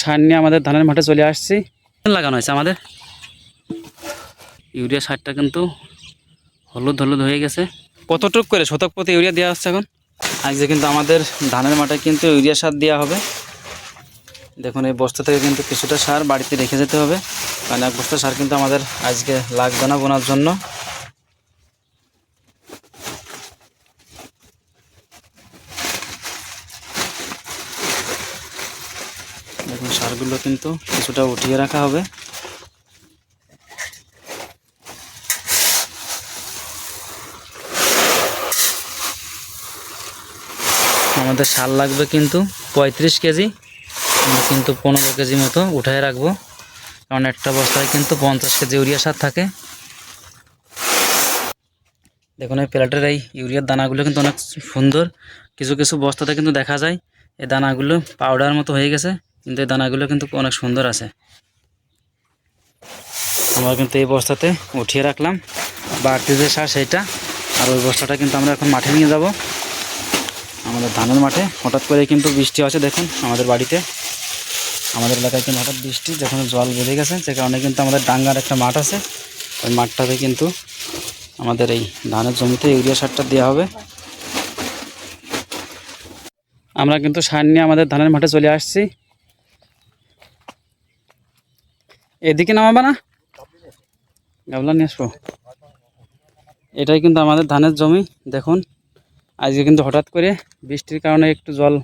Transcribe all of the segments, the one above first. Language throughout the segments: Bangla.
সার নিয়ে আমাদের ধানের মাঠে চলে আসছি। লাগানো হয়েছে আমাদের ইউরিয়া সারটা কিন্তু হলুদ হলুদ হয়ে গেছে। কতটুক করে শতক প্রতি ইউরিয়া দেওয়া হচ্ছে এখন? আজকে কিন্তু আমাদের ধানের মাঠে কিন্তু ইউরিয়া সার দেওয়া হবে। দেখুন এই বস্তা থেকে কিন্তু কিছুটা সার বাড়িতে রেখে যেতে হবে, কারণ এক বস্তা সার কিন্তু আমাদের আজকে লাগবে না বোনার জন্য। দেখুন সারগুলো কিন্তু কিছুটা উঠিয়ে রাখা হবে। আমাদের সার লাগবে কিন্তু 35 কেজি, আমরা কিন্তু 15 কেজি মতো উঠায় রাখবো, কারণ একটা বস্তায় কিন্তু 50 কেজি ইউরিয়া সার থাকে। দেখুন এই প্লেটের এই ইউরিয়ার দানাগুলো কিন্তু অনেক সুন্দর। কিছু কিছু বস্তাতে কিন্তু দেখা যায় এই দানাগুলো পাউডার মতো হয়ে গেছে, কিন্তু এই দানাগুলো কিন্তু অনেক সুন্দর আছে। আমরা কিন্তু এই বস্তাতে উঠিয়ে রাখলাম বাড়তি যে সার সেইটা, আর ওই বস্তাটা কিন্তু আমরা এখন মাঠে নিয়ে যাব। আমাদের ধানের মাঠে হঠাৎ করে কিন্তু বৃষ্টি আছে। দেখুন আমাদের বাড়িতে, আমাদের এলাকায় কিন্তু হঠাৎ বৃষ্টি, যেখানে জল বেড়ে গেছে, যে কারণে কিন্তু আমাদের ডাঙ্গার একটা মাঠ আছে, ওই মাঠটাতে কিন্তু আমাদের এই ধানের জমিতে ইউরিয়া সারটা দেওয়া হবে। আমরা কিন্তু সার নিয়ে আমাদের ধানের মাঠে চলে আসছি। এদিকে নামাবা না, গাবলা নিয়ে আসবো। এটাই কিন্তু আমাদের ধানের জমি। দেখুন আজকে কিন্তু হঠাৎ করে বৃষ্টির কারণে একটু জল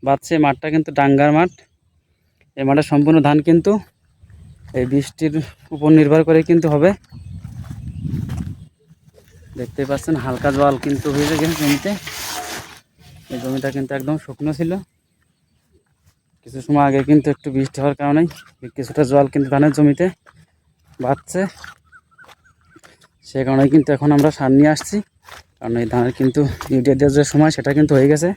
বাড়ছে। মাঠটা কিন্তু ডাঙ্গার মাঠ। এই মাঠের সম্পূর্ণ ধান কিন্তু এই বৃষ্টির উপর নির্ভর করে কিন্তু হবে। দেখতে পাচ্ছেন হালকা জল কিন্তু হয়ে গেছে জমিতে। এই জমিটা কিন্তু একদম শুকনো ছিল। কিছু সময় আগে কিন্তু একটু বৃষ্টি হওয়ার কারণে কিছুটা জল কিন্তু ধানের জমিতে বাড়ছে। সে কারণে কিন্তু এখন আমরা সার নিয়ে আসছি, কারণ এই ধানের কিন্তু ইউরিয়া দেওয়ার যে সময় সেটা কিন্তু হয়ে গেছে,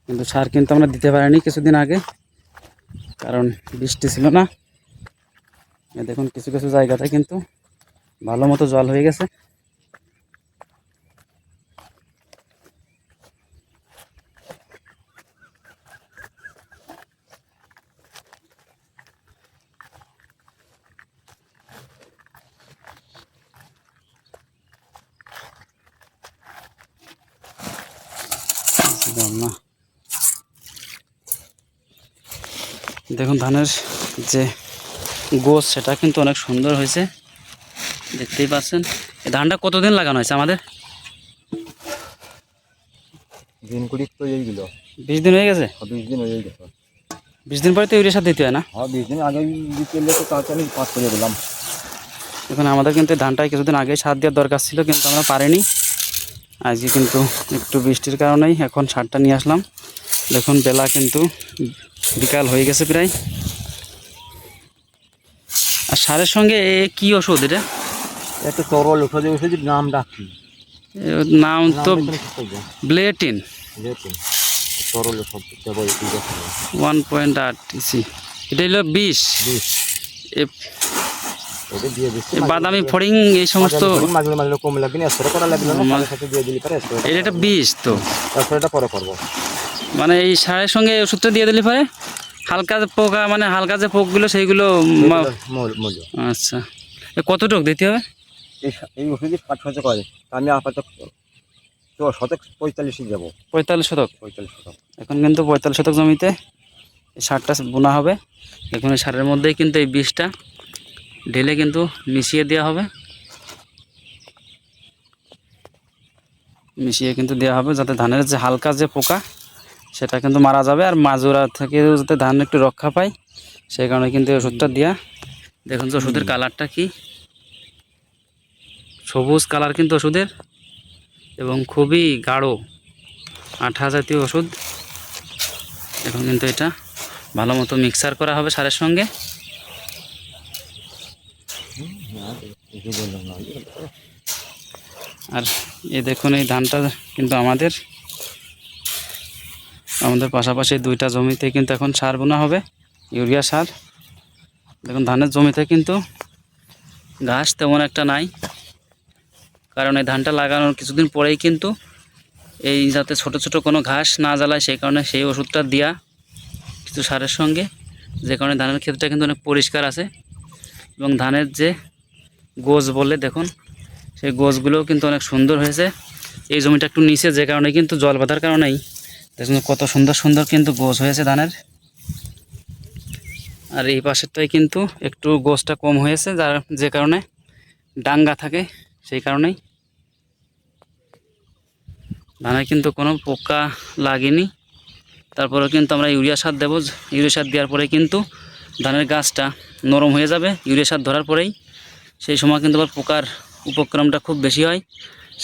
কিন্তু সার কিন্তু আমরা দিতে পারিনি কিছুদিন আগে, কারণ বৃষ্টি ছিল না। দেখুন কিছু কিছু জায়গাতে কিন্তু ভালো মতো জল হয়ে গেছে। দেখুন ধানের যে গোছ সেটা কিন্তু অনেক সুন্দর হয়েছে, দেখতেই পাচ্ছেন। এই ধানটা কতদিন লাগানো হয়েছে আমাদের? দিন 20 তো এইগুলো 20 দিন হয়ে গেছে। 20 দিন হয়ে গেছে। 20 দিন পরে তো ইউরিয়া সার দিতে হয় না? হ্যাঁ 20 দিন আগে দিতে তো তাড়াতাড়ি 5 করে দিলাম। এখন আমাদের কিন্তু ধানটায় কিছুদিন আগে সার দেওয়ার দরকার ছিল, কিন্তু আমরা পারিনি। আজকে কিন্তু একটু বৃষ্টির কারণেই এখন সারটা নিয়ে আসলাম। দেখুন বেলা কিন্তু বিকাল হয়ে গেছে প্রায়। আর সারের সঙ্গে কি ওষুধ এটা? একটা তরল ওষুধের নাম ডাকি, নাম তো ব্লেটিন, তরল ওষুধ 1.8 ইসি। এটা হলো 20। বাদামি ফড়িং এই সমস্ত এটা 20 তো, পরে করবো। মানে এই সারের সঙ্গে ওষুধটা দিয়ে দিলে পরে হালকা পোকা, মানে হালকা যে পোকগুলো সেইগুলো। আচ্ছা কতটুকু দিতে হবে? এই ওষুধে 5-6 করে, আমি আপাতত শতক 45 যাবো। 45 শতক। 45 শতক। এখন কিন্তু 45 শতক জমিতে এই সারটা বোনা হবে। দেখুন এই সারের মধ্যেই কিন্তু এই বীজটা ঢেলে কিন্তু মিশিয়ে দেওয়া হবে, মিশিয়ে কিন্তু দেওয়া হবে যাতে ধানের যে হালকা যে পোকা সেটা কিন্তু মারা যাবে, আর মাজরা থেকে যাতে ধান একটু রক্ষা পায়, সেই কারণে কিন্তু এই ওষুধটা দেওয়া। দেখুন যে ওষুধের কালারটা কি সবুজ কালার কিন্তু ওষুধের, এবং খুবই গাঢ় আঠা জাতীয় ওষুধ। এখন কিন্তু এটা ভালো মতো মিক্সার করা হবে সারের সঙ্গে। আর এই দেখুন এই ধানটা কিন্তু আমাদের পাশাপাশি 2টা জমিতে কিন্তু এখন সার বোনা হবে, ইউরিয়া সার। দেখুন ধানের জমিতে কিন্তু ঘাস তেমন একটা নাই, কারণ এই ধানটা লাগানোর কিছুদিন পরেই কিন্তু এই যাতে ছোট ছোট কোনো ঘাস না জ্বালায় সেই কারণে সেই ওষুধটা দেওয়া। কিছু সারের সঙ্গে, যে কারণে ধানের ক্ষেতটা কিন্তু অনেক পরিষ্কার আছে এবং ধানের যে গোছ বলে দেখুন সেই গোছগুলোও কিন্তু অনেক সুন্দর হয়েছে। এই জমিটা একটু নিচে, যে কারণে কিন্তু জল বাঁধার কারণেই দেখুন কত সুন্দর সুন্দর কিন্তু গোছ হয়েছে ধানের। আর এই পাশেরটাই কিন্তু একটু গোছটা কম হয়েছে, যে কারণে ডাঙ্গা থাকে, সেই কারণেই ধানে কিন্তু কোনো পোকা লাগেনি। তারপরেও কিন্তু আমরা ইউরিয়া সার দেবো। ইউরিয়া সার দেওয়ার পরে কিন্তু ধানের গাছটা নরম হয়ে যাবে ইউরিয়া সার ধরার পরেই। সেই সময় কিন্তু আবার পোকার উপক্রমটা খুব বেশি হয়,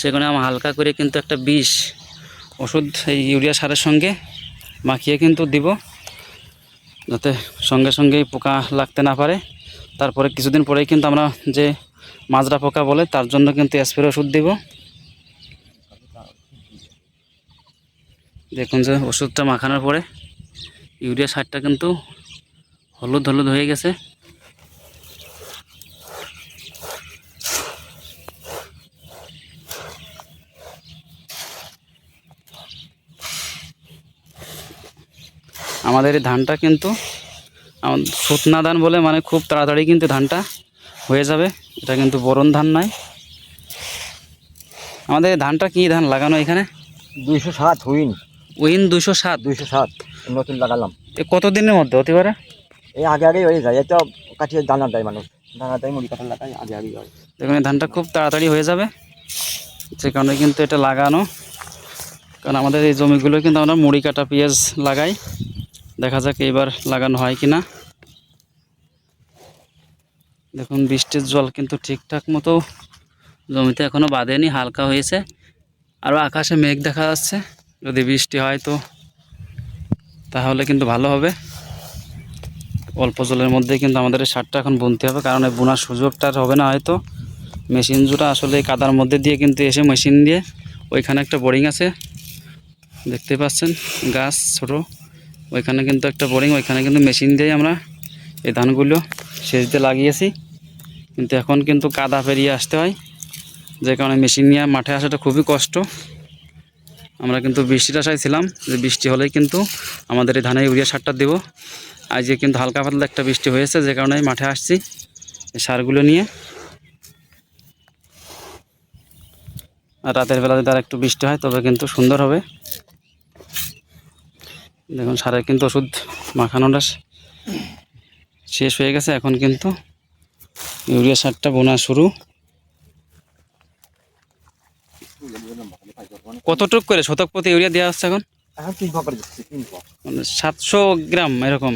সেখানে আমরা হালকা করে কিন্তু একটা বিষ ওষুধ এই ইউরিয়া সারের সঙ্গে মাখিয়ে কিন্তু দিব, যাতে সঙ্গে সঙ্গেই পোকা লাগতে না পারে। তারপরে কিছুদিন পরেই কিন্তু আমরা যে মাজরা পোকা বলে তার জন্য কিন্তু স্প্রে ওষুধ দিব। দেখুন যে ওষুধটা মাখানোর পরে ইউরিয়া সারটা কিন্তু হলুদ হলুদ হয়ে গেছে। আমাদের এই ধানটা কিন্তু শুকনা ধান বলে, মানে খুব তাড়াতাড়ি কিন্তু ধানটা হয়ে যাবে। এটা কিন্তু বোরন ধান নয়। আমাদের এই ধানটা কি ধান লাগানো এখানে? 207 হুইন। উইন 207। 207 নতুন লাগালাম। এ কত দিনের মধ্যে হতে পারে? এই আগে আগেই হয়ে যায়, এটা কাটিয়ে দানা দেয় মানুষ, দানা দেয় মুড়ি কাটা লাগায়, আগে আগেই হয়। দেখুন এই ধানটা খুব তাড়াতাড়ি হয়ে যাবে, যে কারণে কিন্তু এটা লাগানো। কারণ আমাদের এই জমিগুলো কিন্তু আমরা মুড়ি কাটা পেঁয়াজ লাগাই। দেখা যাক এবার লাগানো হয় কিনা। দেখুন বৃষ্টির জল কিন্তু ঠিকঠাক মতো জমিতে এখনও বাঁধেনি, হালকা হয়েছে। আরও আকাশে মেঘ দেখা যাচ্ছে, যদি বৃষ্টি হয় তো তাহলে কিন্তু ভালো হবে। অল্প জলের মধ্যে কিন্তু আমাদের এই সারটা এখন বুনতে হবে, কারণ এই বোনার সুযোগটা আর হবে না হয়তো। মেশিন জোড়া আসলে এই কাদার মধ্যে দিয়ে কিন্তু এসে মেশিন দিয়ে, ওইখানে একটা বোরিং আছে দেখতে পাচ্ছেন, গাছ ছোট, ওইখানে কিন্তু একটা বোরিং, ওইখানে কিন্তু মেশিন দিয়ে আমরা এই ধানগুলো সেচ দিয়ে লাগিয়েছি। কিন্তু এখন কিন্তু কাদা পেরিয়ে আসতে হয়, যে কারণে মেশিন নিয়ে মাঠে আসাটা খুবই কষ্ট। আমরা কিন্তু বৃষ্টির আশায় ছিলাম, যে বৃষ্টি হলেই কিন্তু আমাদের এই ধানে ইউরিয়া সারটা দেবো। আজকে কিন্তু হালকা পাতলা একটা বৃষ্টি হয়েছে, যে কারণে মাঠে আসছি এই সারগুলো নিয়ে। আর রাতের বেলা যদি আর একটু বৃষ্টি হয় তবে কিন্তু সুন্দর হবে। দেখুন সারের কিন্তু ওষুধ মাখানোটা শেষ হয়ে গেছে, এখন কিন্তু ইউরিয়া সারটা বোনা শুরু। কতটুক করে শতক প্রতি ইউরিয়া দেওয়া হচ্ছে এখন? এখন 3 পা করে দিচ্ছি, 3 পা। মানে 700 গ্রাম এরকম।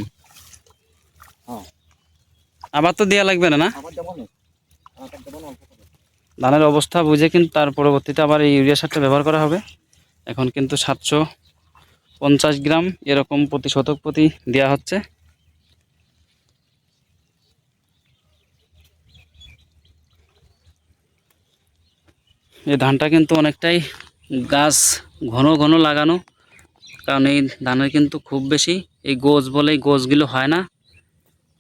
হ্যাঁ, আবার তো দেওয়া লাগবে না, না? আবার দেবো না, আবার দেবো না, অল্প করে। ধানের অবস্থা বুঝে কিন্তু তার পরবর্তীতে আবার এই ইউরিয়া সারটা ব্যবহার করা হবে। এখন কিন্তু 750 গ্রাম এরকম প্রতি শতক প্রতি দেওয়া হচ্ছে। এই ধানটা কিন্তু অনেকটাই গাছ ঘন ঘন লাগানো, কারণ এই ধানের কিন্তু খুব বেশি এই গোছ বলে, এই গোছগুলো হয় না,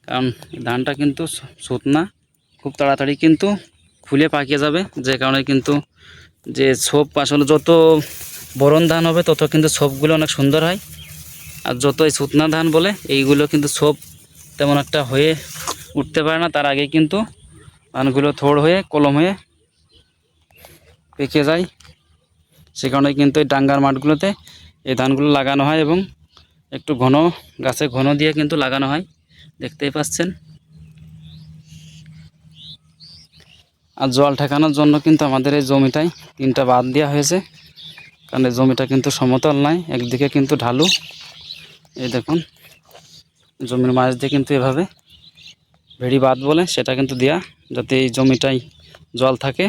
কারণ এই ধানটা কিন্তু শুকনা, খুব তাড়াতাড়ি কিন্তু ফুলে পাকিয়ে যাবে। যে কারণে কিন্তু যে ছোপ আসলে যত বোরন ধান হবে তত কিন্তু ছোপগুলো অনেক সুন্দর হয়। আর যত এই শুকনা ধান বলে এইগুলো কিন্তু ছোপ তেমন একটা হয়ে উঠতে পারে না, তার আগে কিন্তু ধানগুলো থোড় হয়ে কলম হয়ে পেকে যায়। সে কারণে কিন্তু এই ডাঙ্গার মাঠগুলোতে এই ধানগুলো লাগানো হয় এবং একটু ঘন গাছে ঘন দিয়ে কিন্তু লাগানো হয়, দেখতেই পাচ্ছেন। আর জল ঠেকানোর জন্য কিন্তু আমাদের এই জমিটায় 3টা বাঁধ দেওয়া হয়েছে, কারণ এই জমিটা কিন্তু সমতল নয়, একদিকে কিন্তু ঢালু। এই দেখুন জমির মাঝ দিয়ে কিন্তু এভাবে ভেড়ি বাঁধ বলে সেটা কিন্তু দেয়া, যাতে এই জমিটায় জল থাকে।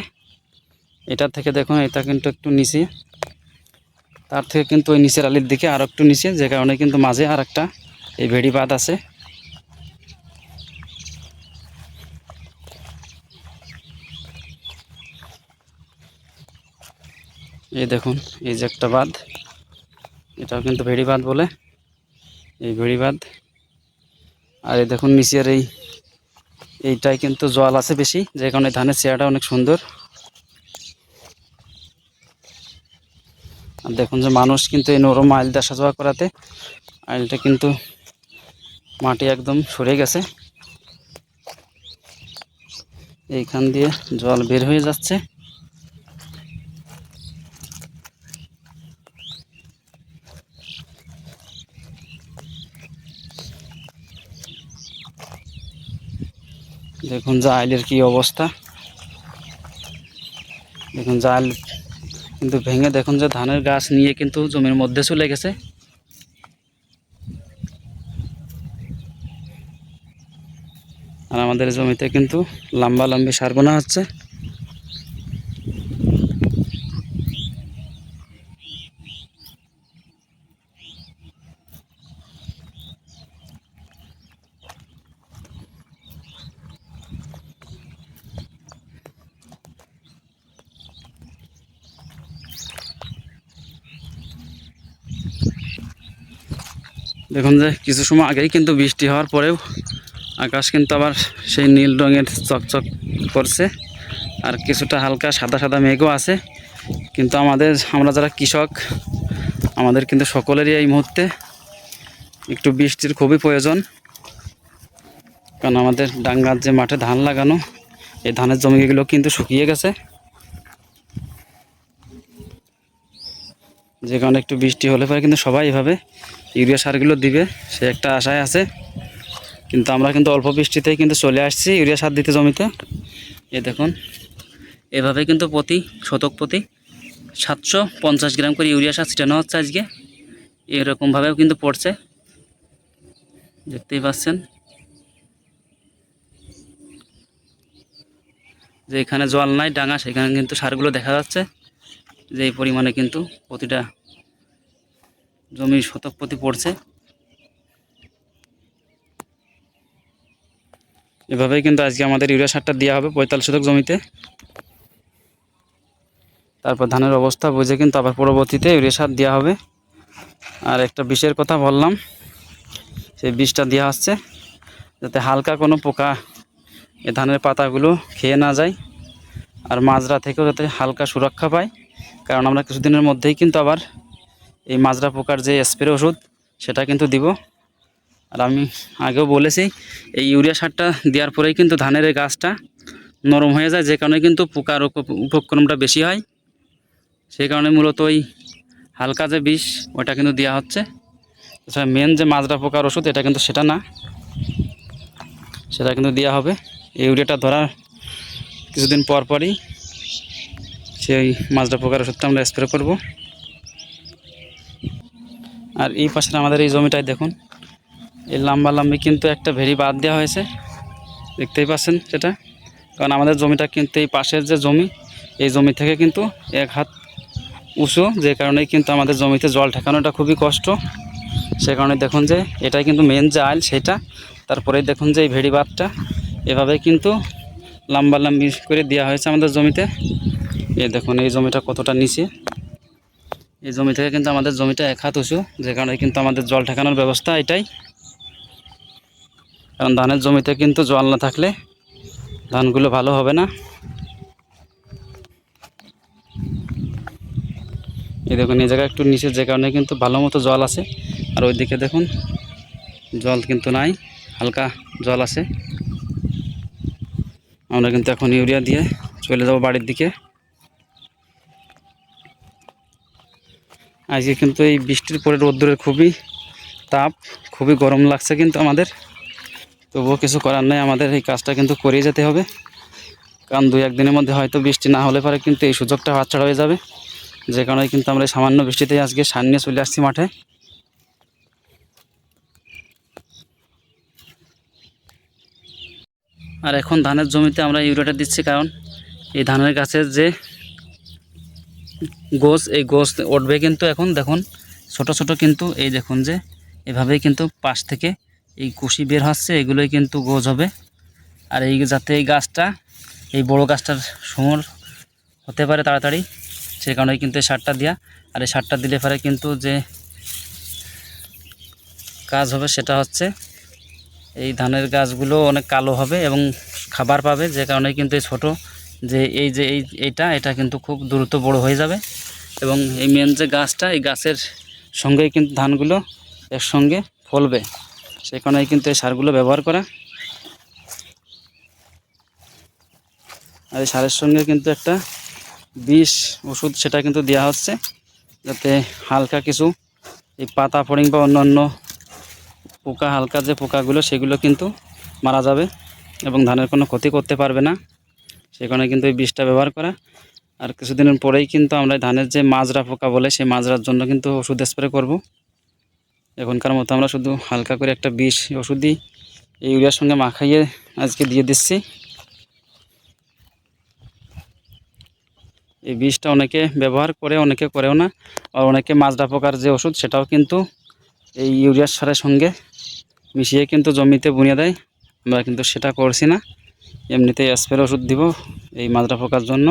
এটা থেকে দেখুন এটা কিন্তু একটু নিচে, তার থেকে কিন্তু ওই নিচের আলির দিকে আর একটু নিচে, যে কারণে কিন্তু মাঝে আর একটা এই ভেড়ি বাঁধ আছে। এই দেখুন এই যে একটা বাঁধ, এটাও কিন্তু ভেড়ি বাঁধ বলে, এই ভেড়ি বাঁধ। আর এই দেখুন নিচের এইটাই কিন্তু জল আছে বেশি, যে কারণে ধানের চেহারাটা অনেক সুন্দর। আর দেখুন যে মানুষ কিন্তু এই নরম আইল দিয়ে আসা যাওয়া করাতে আইলটা কিন্তু মাটি একদম সরে গেছে, এইখান দিয়ে জল বের হয়ে যাচ্ছে। দেখুন জাইলের কি অবস্থা, দেখুন জাল কিন্তু ভেঙে দেখুন যে ধানের গাছ নিয়ে কিন্তু জমির মধ্যে চলে গেছে। আর আমাদের জমিতে কিন্তু লম্বা লম্বি সার বোনা হচ্ছে। দেখুন যে কিছু সময় আগেই কিন্তু বৃষ্টি হওয়ার পরেও আকাশ কিন্তু আবার সেই নীল রঙের চকচক করছে, আর কিছুটা হালকা সাদা সাদা মেঘও আছে। কিন্তু আমরা যারা কৃষক, আমাদের কিন্তু সকলেরই এই মুহূর্তে একটু বৃষ্টির খুবই প্রয়োজন। কারণ আমাদের ডাঙ্গার যে মাঠে ধান লাগানো, এই ধানের জমিগুলো কিন্তু শুকিয়ে গেছে, যে কারণে একটু বৃষ্টি হলে পরে কিন্তু সবাই এভাবে ইউরিয়া সারগুলো দিবে সে একটা আশায় আছে। কিন্তু আমরা কিন্তু অল্প বৃষ্টিতেই কিন্তু চলে আসছি ইউরিয়া সার দিতে জমিতে। এ দেখুন এভাবে কিন্তু প্রতি শতক প্রতি 750 গ্রাম করে ইউরিয়া সার ছিটানো হচ্ছে আজকে। এরকমভাবেও কিন্তু পড়ছে, দেখতেই পাচ্ছেন যে এখানে জল নাই ডাঙা, সেখানে কিন্তু সারগুলো দেখা যাচ্ছে যে এই পরিমাণে কিন্তু প্রতিটা জমির শতক প্রতি পড়ছে। এভাবেই কিন্তু আজকে আমাদের ইউরিয়া সারটা দেওয়া হবে 45 শতক জমিতে। তারপর ধানের অবস্থা বুঝে কিন্তু আবার পরবর্তীতে ইউরিয়া সার দেওয়া হবে। আর একটা বিষের কথা বললাম, সেই বিষটা দেওয়া হচ্ছে যাতে হালকা কোনো পোকা এই ধানের পাতাগুলো খেয়ে না যায়, আর মাজরা থেকেও যাতে হালকা সুরক্ষা পায়। কারণ আমরা কিছুদিনের মধ্যেই কিন্তু আবার এই মাজরা পোকার যে স্প্রে ওষুধ সেটা কিন্তু দিব। আর আমি আগেও বলেছি এই ইউরিয়া সারটা দেওয়ার পরেই কিন্তু ধানের এই গাছটা নরম হয়ে যায়, যে কারণে কিন্তু পোকার উপক্রমটা বেশি হয়। সেই কারণে মূলত ওই হালকা যে বিষ ওটা কিন্তু দেওয়া হচ্ছে। এছাড়া মেন যে মাজরা পোকার ওষুধ এটা কিন্তু সেটা না, সেটা কিন্তু দেওয়া হবে। ইউরিয়াটা ধরার কিছুদিন পর পরই সেই মাজরা পোকার ওষুধটা আমরা স্প্রে করব। আর এই পাশে আমাদের এই জমিটায় দেখুন এই লম্বা লম্বি কিন্তু একটা ভেরি বাদ দেওয়া হয়েছে, দেখতেই পাচ্ছেন সেটা। কারণ আমাদের জমিটা কিন্তু এই পাশের যে জমি, এই জমি থেকে কিন্তু 1 হাত উঁচু, যে কারণে কিন্তু আমাদের জমিতে জল ঠেকানোটা খুবই কষ্ট। সে কারণে দেখুন যে এটাই কিন্তু মেন যে আইল সেটা, তারপরেই দেখুন যে এই ভেড়ি বাঁধটা এভাবে কিন্তু লম্বা লম্বি করে দেওয়া হয়েছে আমাদের জমিতে। এই দেখুন এই জমিটা কতটা নিচে, এই জমি থেকে কিন্তু আমাদের জমিটা 1 হাত উঁচু, যে কারণে কিন্তু আমাদের জল ঠেকানোর ব্যবস্থা এটাই। কারণ ধানের জমিতে কিন্তু জল না থাকলে ধানগুলো ভালো হবে না। এই দেখুন এই জায়গায় একটু নিচে, যে কারণে কিন্তু ভালো মতো জল আছে। আর ওইদিকে দেখুন জল কিন্তু নাই, হালকা জল আছে। আমরা কিন্তু এখন ইউরিয়া দিয়ে চলে যাব বাড়ির দিকে। আজকে কিন্তু এই বৃষ্টির পরে রোদ্দুরের খুবই তাপ, খুবই গরম লাগছে কিন্তু আমাদের, তবুও কিছু করার নেই, আমাদের এই কাজটা কিন্তু করেই যেতে হবে। কারণ 2-1 দিনের মধ্যে হয়তো বৃষ্টি না হলে পরে কিন্তু এই সুযোগটা হাতছাড়া হয়ে যাবে, যে কারণে কিন্তু আমরা সামান্য বৃষ্টিতে আজকে সার নিয়ে চলে আসছি মাঠে। আর এখন ধানের জমিতে আমরা ইউরিয়াটা দিচ্ছি, কারণ এই ধানের গাছের যে গোছ, এই গোছ উঠবে কিন্তু এখন দেখুন ছোট ছোট, কিন্তু এই দেখুন যে এভাবেই কিন্তু পাশ থেকে এই কুশি বের হচ্ছে, এগুলোই কিন্তু গোছ হবে। আর এই যাতে এই গাছটা, এই বড় গাছটার সমর হতে পারে তাড়াতাড়ি, সেই কারণে কিন্তু এই সারটা দেওয়া। আর এই সারটা দিলে পরে কিন্তু যে কাজ হবে সেটা হচ্ছে এই ধানের গাছগুলো অনেক কালো হবে এবং খাবার পাবে, যে কারণে কিন্তু এই ছোটো যে এইটা কিন্তু খুব দ্রুত বড় হয়ে যাবে। এবং এই মেন যে গাছটা, এই গাছের সঙ্গেই কিন্তু ধানগুলো একসঙ্গে ফলবে, সে কারণেই কিন্তু এই সারগুলো ব্যবহার করা। আর এই সারের সঙ্গে কিন্তু একটা বিষ ওষুধ সেটা কিন্তু দেওয়া হচ্ছে, যাতে হালকা কিছু এই পাতা ফড়িং বা অন্যান্য পোকা, হালকা যে পোকাগুলো সেগুলো কিন্তু মারা যাবে এবং ধানের কোনো ক্ষতি করতে পারবে না। সে কারণে কিন্তু এই বিষটা ব্যবহার করা। আর কিছুদিনের পরেই কিন্তু আমরা ধানের যে মাজরা পোকা বলে সেই মাজরার জন্য কিন্তু ওষুধ স্প্রে করব। এখনকার মতো আমরা শুধু হালকা করে একটা বিষ ওষুধই এই ইউরিয়ার সঙ্গে মাখাইয়ে আজকে দিয়ে দিচ্ছি। এই বিষটা অনেকে ব্যবহার করে, অনেকে করেও না। আর অনেকে মাজরা পোকার যে ওষুধ সেটাও কিন্তু এই ইউরিয়ার সারের সঙ্গে মিশিয়ে কিন্তু জমিতে বুনিয়ে দেয়। আমরা কিন্তু সেটা করছি না, এমনিতেই স্প্রে ওষুধ দিব এই মাজরা পোকার জন্য।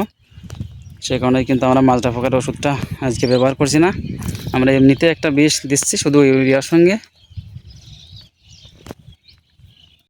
সে কারণেই কিন্তু আমরা মাজরা পোকার ওষুধটা আজকে ব্যবহার করছি না, আমরা এমনিতে একটা বিষ দিচ্ছি শুধু ইউরিয়ার সঙ্গে।